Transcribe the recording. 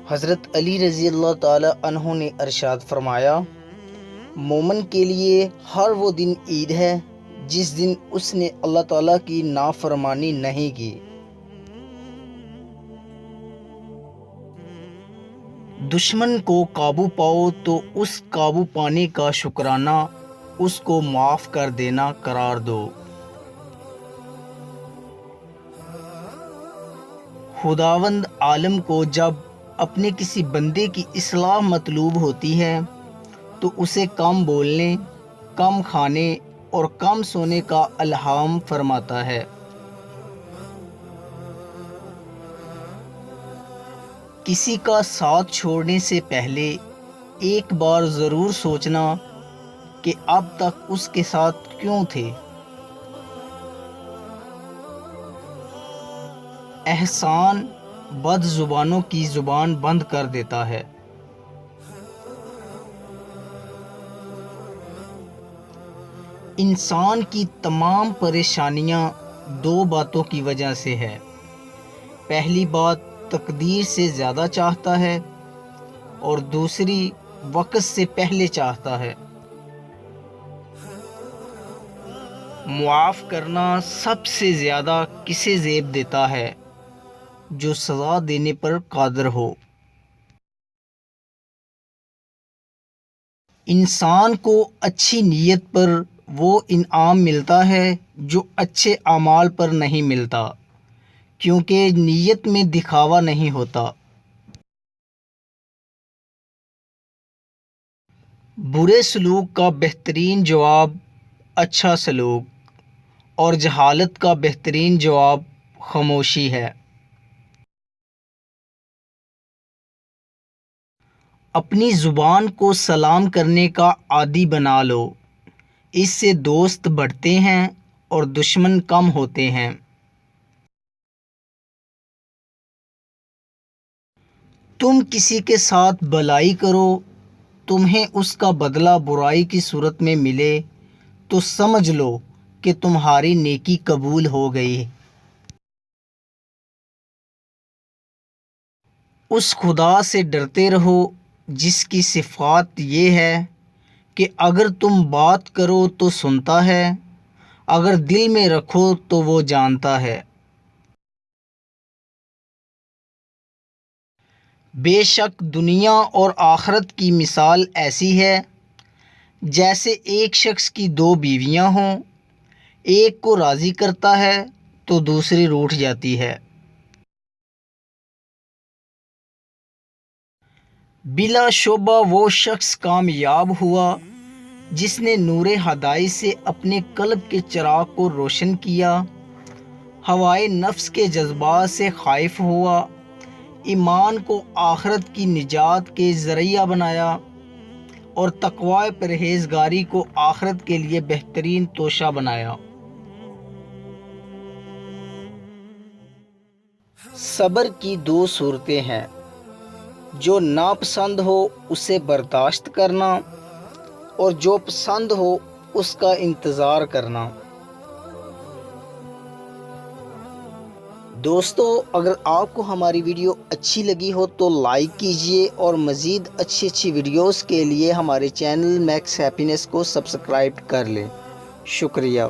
حضرت علی رضی اللہ تعالی عنہ نے ارشاد فرمایا، مومن کے لیے ہر وہ دن عید ہے جس دن اس نے اللہ تعالیٰ کی نافرمانی نہیں کی۔ دشمن کو قابو پاؤ تو اس قابو پانے کا شکرانہ اس کو معاف کر دینا قرار دو۔ خداوند عالم کو جب اپنے کسی بندے کی اصلاح مطلوب ہوتی ہے تو اسے کم بولنے، کم کھانے اور کم سونے کا الہام فرماتا ہے۔ کسی کا ساتھ چھوڑنے سے پہلے ایک بار ضرور سوچنا کہ اب تک اس کے ساتھ کیوں تھے۔ احسان بد زبانوں کی زبان بند کر دیتا ہے۔ انسان کی تمام پریشانیاں دو باتوں کی وجہ سے ہے۔ پہلی بات تقدیر سے زیادہ چاہتا ہے اور دوسری وقت سے پہلے چاہتا ہے۔ معاف کرنا سب سے زیادہ کسے زیب دیتا ہے؟ جو سزا دینے پر قادر ہو۔ انسان کو اچھی نیت پر وہ انعام ملتا ہے جو اچھے اعمال پر نہیں ملتا، کیونکہ نیت میں دکھاوا نہیں ہوتا۔ برے سلوک کا بہترین جواب اچھا سلوک، اور جہالت کا بہترین جواب خاموشی ہے۔ اپنی زبان کو سلام کرنے کا عادی بنا لو، اس سے دوست بڑھتے ہیں اور دشمن کم ہوتے ہیں۔ تم کسی کے ساتھ بھلائی کرو، تمہیں اس کا بدلہ برائی کی صورت میں ملے تو سمجھ لو کہ تمہاری نیکی قبول ہو گئی۔ اس خدا سے ڈرتے رہو جس کی صفات یہ ہے کہ اگر تم بات کرو تو سنتا ہے، اگر دل میں رکھو تو وہ جانتا ہے۔ بے شک دنیا اور آخرت کی مثال ایسی ہے جیسے ایک شخص کی دو بیویاں ہوں، ایک کو راضی کرتا ہے تو دوسری روٹھ جاتی ہے۔ بلا شبہ وہ شخص کامیاب ہوا جس نے نور ہدایت سے اپنے قلب کے چراغ کو روشن کیا، ہوائے نفس کے جذبات سے خائف ہوا، ایمان کو آخرت کی نجات کے ذریعہ بنایا اور تقوی پرہیزگاری کو آخرت کے لیے بہترین توشہ بنایا۔ صبر کی دو صورتیں ہیں، جو ناپسند ہو اسے برداشت کرنا اور جو پسند ہو اس کا انتظار کرنا۔ دوستو، اگر آپ کو ہماری ویڈیو اچھی لگی ہو تو لائک کیجئے اور مزید اچھی ویڈیوز کے لیے ہمارے چینل میکس ہیپینس کو سبسکرائب کر لیں۔ شکریہ۔